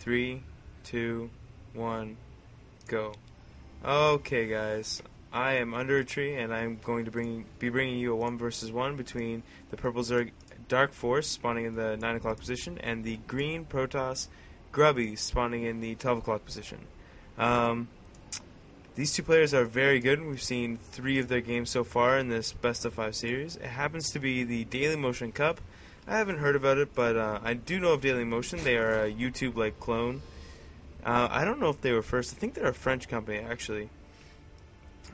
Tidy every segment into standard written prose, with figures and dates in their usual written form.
3, 2, 1, go. Okay, guys. I am under a tree, and I'm going to be bringing you a 1 versus 1 between the purple Zerg DarkForce spawning in the 9 o'clock position and the green Protoss Grubby spawning in the 12 o'clock position. These two players are very good. We've seen 3 of their games so far in this best of 5 series. It happens to be the Daily Motion Cup. I haven't heard about it, but I do know of Daily Motion. They are a YouTube-like clone. I don't know if they were first. I think they're a French company, actually.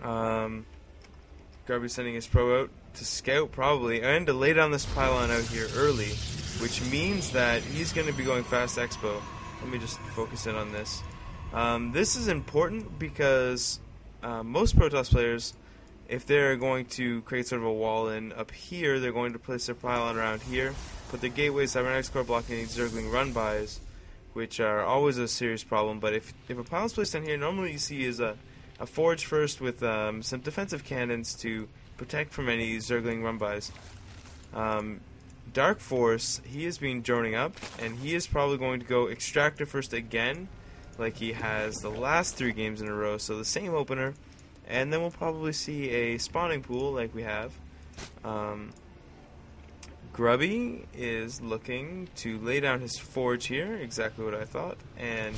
Grubby sending his pro out to scout, probably, and to lay down this pylon out here early, which means that he's going to be going fast expo. Let me just focus in on this. This is important because most Protoss players, if they're going to create sort of a wall in up here, they're going to place their pylon around here, put their gateways, cybernetics core blocking Zergling run-bys, which are always a serious problem. But if a pylon's placed down here, normally you see is a forge first with some defensive cannons to protect from any Zergling run-bys. DarkForce, he is being droning up, and he is probably going to go extractor first again, like he has the last 3 games in a row, so the same opener, and then we'll probably see a spawning pool like we have. Grubby is looking to lay down his forge here, exactly what I thought, and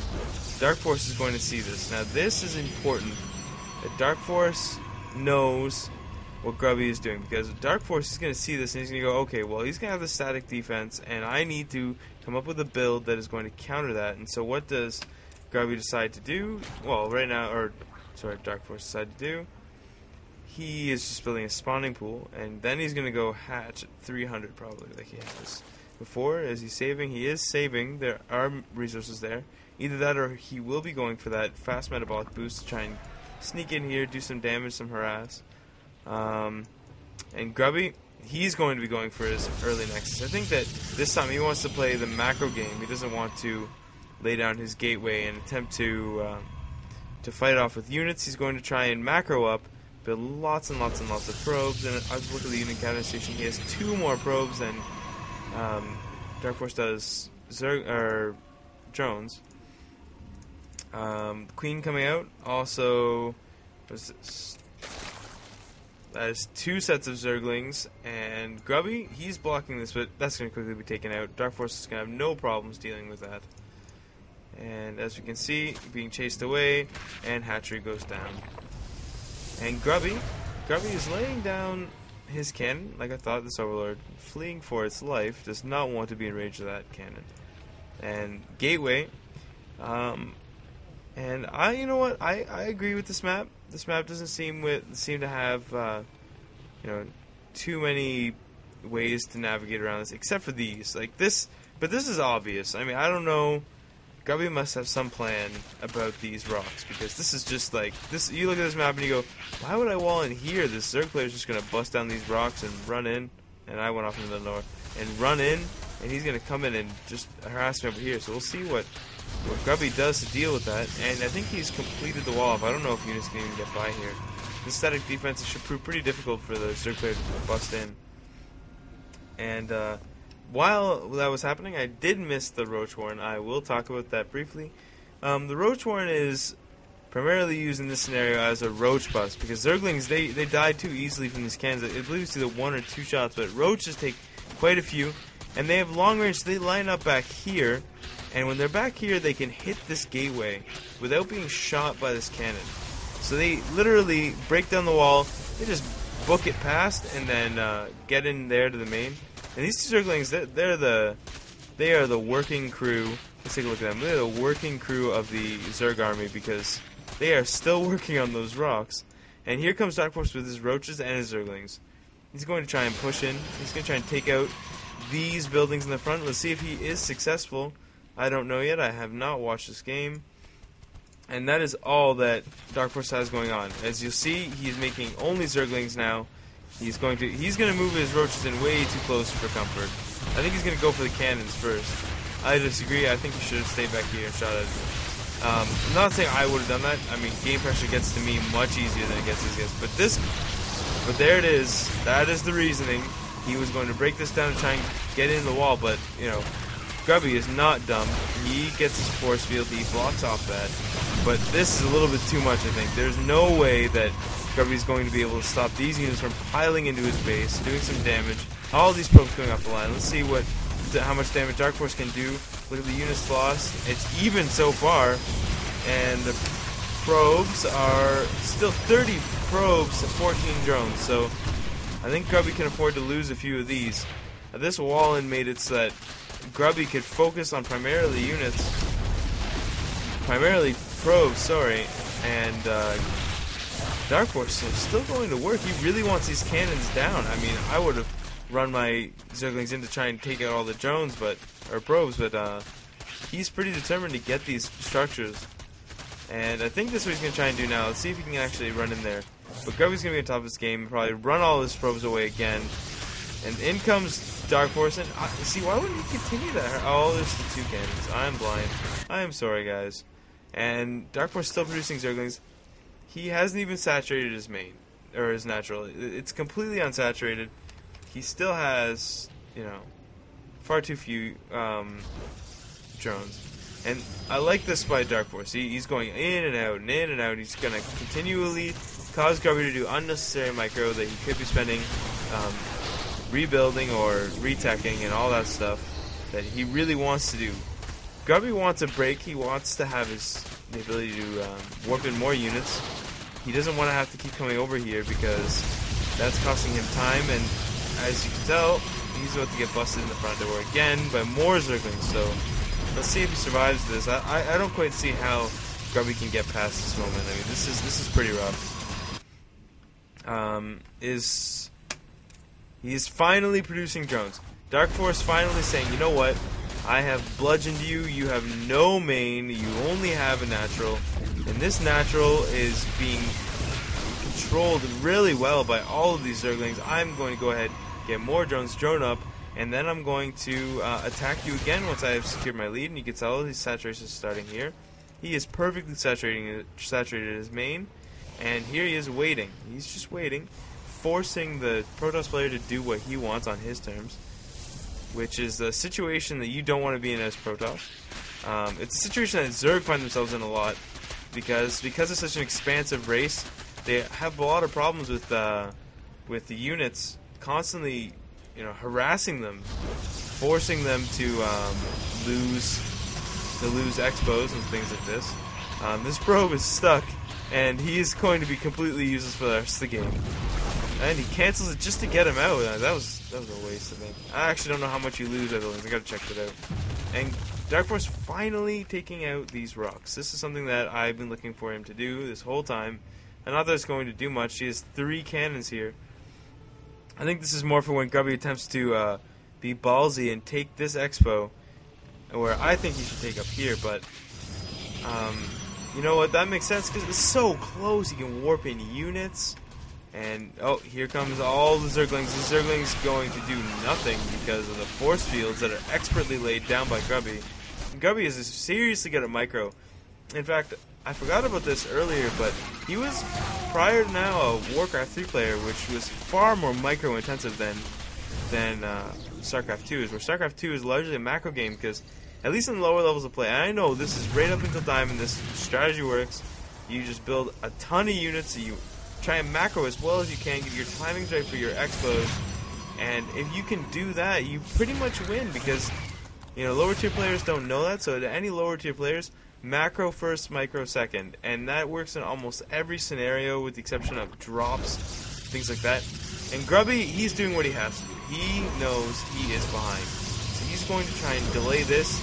DarkForce is going to see this. Now this is important, that DarkForce knows what Grubby is doing, because DarkForce is going to see this and he's going to go, okay, well he's going to have the static defense, and I need to come up with a build that is going to counter that. And so what does Grubby decide to do? Well, right now, DarkForce decided to do, he is just building a spawning pool, and then he's going to go hatch at 300 probably, like he has before. Is he saving? He is saving. There are resources there. Either that or he will be going for that fast metabolic boost to try and sneak in here, do some damage, some harass. And Grubby, he's going to be going for his early nexus. I think that this time he wants to play the macro game. He doesn't want to lay down his gateway and attempt to fight off with units. He's going to try and macro up, build lots and lots and lots of probes. And I was looking at the unit counter station. He has 2 more probes than DarkForce does drones. Queen coming out. Also, what's this? That is 2 sets of Zerglings, and Grubby, he's blocking this, but that's going to quickly be taken out. DarkForce is going to have no problems dealing with that. And as you can see, being chased away, and hatchery goes down. And Grubby is laying down his cannon, like I thought. This Overlord, fleeing for its life, does not want to be in range of that cannon. And Gateway, and you know what? I agree with this map. This map doesn't seem to have too many ways to navigate around this, except for these. Like this, but this is obvious. I mean, I don't know. Grubby must have some plan about these rocks, because this is just like this. You look at this map and you go, "Why would I wall in here? This Zerg player is just gonna bust down these rocks and run in." And I went off into the north and run in, and he's gonna come in and just harass me over here. So we'll see what Grubby does to deal with that, and I think he's completed the wall up. I don't know if units can even get by here. The static defense should prove pretty difficult for the Zerg player to bust in. And while that was happening, I did miss the Roach Warren. I will talk about that briefly. The Roach Warren is primarily used in this scenario as a roach bust, because Zerglings, they die too easily from these cannons. I believe it's either 1 or 2 shots, but Roaches take quite a few, and they have long range, so they line up back here. And when they're back here, they can hit this gateway without being shot by this cannon. So they literally break down the wall, they just book it past, and then get in there to the main. And these 2 Zerglings, they are the working crew. Let's take a look at them. They're the working crew of the Zerg army, because they are still working on those rocks. And here comes DarkForce with his Roaches and his Zerglings. He's going to try and push in. He's going to try and take out these buildings in the front. Let's see if he is successful. I don't know yet. I have not watched this game. And that is all that DarkForce has going on. As you'll see, he's making only Zerglings now. He's going to move his Roaches in way too close for comfort. I think he's going to go for the cannons first. I disagree. I think he should have stayed back here and shot at it. I'm not saying I would have done that. I mean, game pressure gets to me much easier than it gets these guys. But there it is. That is the reasoning. He was going to break this down and try and get in the wall, but, you know, Grubby is not dumb. He gets his force field, he blocks off that. But this is a little bit too much, I think. There's no way that Grubby's going to be able to stop these units from piling into his base, doing some damage. All these probes going off the line. Let's see how much damage DarkForce can do. Look at the units lost. It's even so far. And the probes are still 30 probes to 14 drones. So I think Grubby can afford to lose a few of these. This wall-in made it so that Grubby could focus on primarily probes, sorry, and DarkForce is still going to work. He really wants these cannons down. I mean, I would have run my Zerglings in to try and take out all the drones, or probes, but he's pretty determined to get these structures. And I think that's what he's going to try and do now. Let's see if he can actually run in there. But Grubby's going to be on top of this game, probably run all his probes away again. And in comes DarkForce, and see, why wouldn't he continue that? Oh, there's the two cannons. I'm blind. I am sorry, guys. And DarkForce still producing Zerglings. He hasn't even saturated his main, or his natural. It's completely unsaturated. He still has, you know, far too few drones. And I like this by DarkForce. He's going in and out and in and out. He's going to continually cause Grubby to do unnecessary micro that he could be spending rebuilding or reteching and all that stuff that he really wants to do. Grubby wants a break. He wants to have the ability to warp in more units. He doesn't want to have to keep coming over here because that's costing him time, and as you can tell, he's about to get busted in the front door again by more Zerglings. So let's see if he survives this. I don't quite see how Grubby can get past this moment. I mean, this is pretty rough. He's finally producing drones. DarkForce finally saying, you know what? I have bludgeoned you. You have no main. You only have a natural, and this natural is being controlled really well by all of these Zerglings. I'm going to go ahead, get more drones, drone up, and then I'm going to attack you again once I have secured my lead. And you can tell all these saturations starting here. He is perfectly saturated his main, and here he is waiting. He's just waiting, forcing the Protoss player to do what he wants on his terms, which is a situation that you don't want to be in as Protoss. It's a situation that Zerg find themselves in a lot because it's such an expansive race. They have a lot of problems with the units constantly, you know, harassing them, forcing them to lose expos and things like this. This probe is stuck, and he is going to be completely useless for the rest of the game. And he cancels it just to get him out. That was a waste, I think. I actually don't know how much you lose out of those. I gotta check that out. And DarkForce finally taking out these rocks. This is something that I've been looking for him to do this whole time. And not that it's going to do much. He has 3 cannons here. I think this is more for when Grubby attempts to be ballsy and take this expo, where I think he should take up here, but you know what, that makes sense because it's so close. He can warp in units. And, oh, here comes all the Zerglings. The Zerglings going to do nothing because of the force fields that are expertly laid down by Grubby. And Grubby is seriously good at micro. In fact, I forgot about this earlier, but he was, prior to now, a Warcraft 3 player, which was far more micro-intensive than Starcraft 2 is, where Starcraft 2 is largely a macro game because, at least in the lower levels of play, I know this is right up until Diamond, this strategy works. You just build a ton of units, so you try and macro as well as you can, get your timings right for your expos, and if you can do that, you pretty much win because, you know, lower tier players don't know that, so to any lower tier players, macro first, micro second, and that works in almost every scenario with the exception of drops, things like that. And Grubby, he's doing what he has to do. He knows he is behind, so he's going to try and delay this,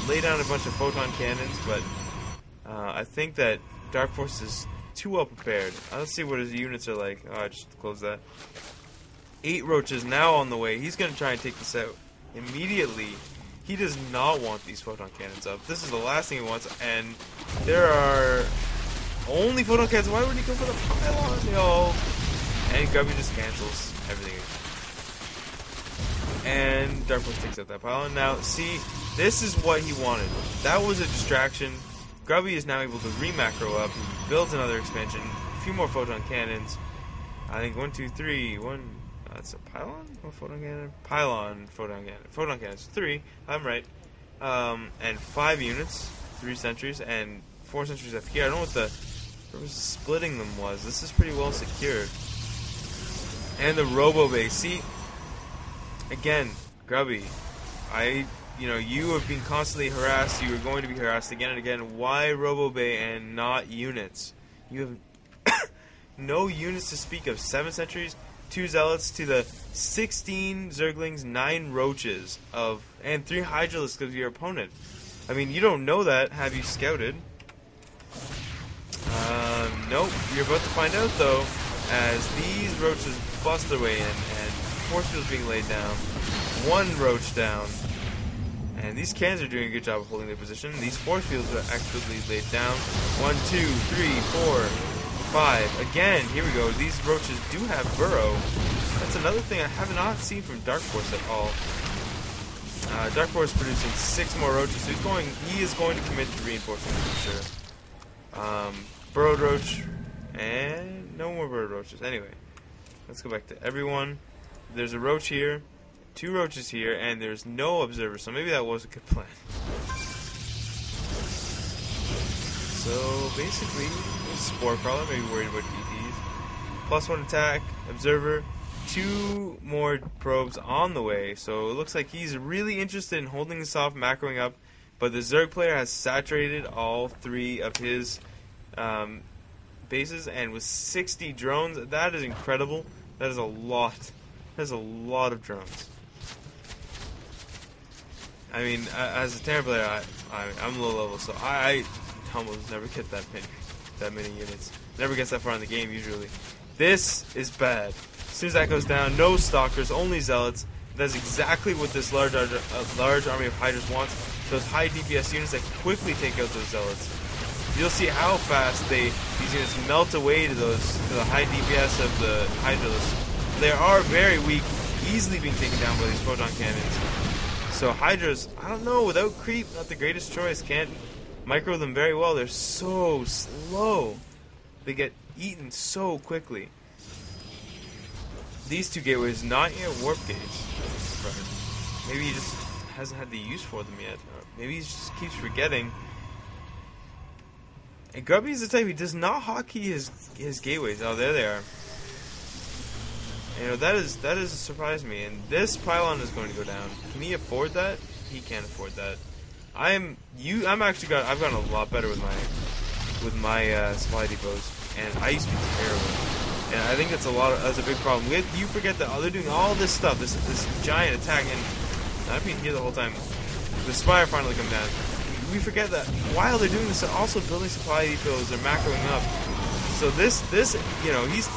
lay down a bunch of photon cannons, but I think that DarkForce is too well prepared. Let's see what his units are like. Oh, I just closed that. 8 roaches now on the way. He's going to try and take this out immediately. He does not want these photon cannons up. This is the last thing he wants, and there are only photon cannons. Why would he go for the pylon? No. And Grubby just cancels everything. And DarkForce takes out that pylon. Now, see, this is what he wanted. That was a distraction. Grubby is now able to re-macro up, builds another expansion, a few more photon cannons. I think 1, 2, 3, 1. That's a pylon or photon cannon? Pylon, photon cannon. Photon cannons. 3. I'm right. and 5 units, 3 sentries, and 4 sentries up here. I don't know what the purpose of splitting them was. This is pretty well secured. And the Robo Base. See, again, Grubby, you have been constantly harassed. You are going to be harassed again and again. Why Robo Bay and not units? You have no units to speak of. 7 sentries, 2 zealots to the 16 zerglings, 9 roaches and 3 hydralisks of your opponent. I mean, you don't know that. Have you scouted? Nope. You're about to find out though, as these roaches bust their way in, and force fields being laid down. 1 roach down. And these cans are doing a good job of holding their position. These force fields are actually laid down. 1, 2, 3, 4, 5. Again, here we go. These roaches do have burrow. That's another thing I have not seen from DarkForce at all. DarkForce producing 6 more roaches. So he is going to commit to reinforcing for sure. Burrowed roach, and no more burrowed roaches. Anyway, let's go back to everyone. There's a roach here. 2 roaches here, and there's no observer, so maybe that was a good plan. So basically, Spore Crawler, maybe worried about DPs. +1 attack, observer, 2 more probes on the way, so it looks like he's really interested in holding this off, macroing up, but the Zerg player has saturated all 3 of his bases, and with 60 drones, that is incredible. That is a lot. That's a lot of drones. I mean, as a Terran player, I'm low level, so I almost never get that many units. Never gets that far in the game usually. This is bad. As soon as that goes down, no stalkers, only zealots. That's exactly what this large army of hydras wants. Those high DPS units that quickly take out those zealots. You'll see how fast these units melt away to the high DPS of the hydralisks. They are very weak, easily being taken down by these photon cannons. So hydras, I don't know, without creep, not the greatest choice. Can't micro them very well. They're so slow. They get eaten so quickly. These 2 gateways, not yet warp gates. Maybe he just hasn't had the use for them yet. Or maybe he just keeps forgetting. And Grubby is the type, he does not hotkey his gateways. Oh, there they are. You know, that is surprised me. And this pylon is going to go down. Can he afford that? He can't afford that. I've gotten a lot better with my supply depots, and I used to be terrible. And I think that's a big problem. You forget that they're doing all this stuff, this giant attack, and I've been here the whole time. The Spire finally come down. We forget that while they're doing this, they're also building supply depots. They're macroing up. So this, he's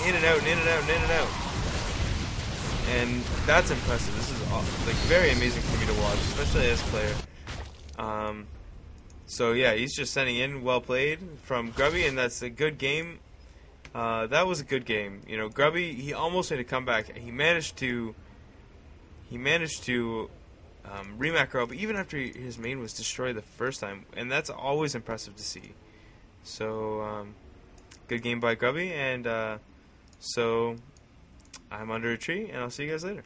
in and out and in and out and in and out. And that's impressive. This is very amazing for me to watch, especially as a player. So yeah, he's just sending in. Well played from Grubby, and that's a good game. That was a good game. You know, Grubby, he almost made a comeback. He managed to remacro up even after his main was destroyed the first time, and that's always impressive to see. So good game by Grubby, and so I'm under a tree, and I'll see you guys later.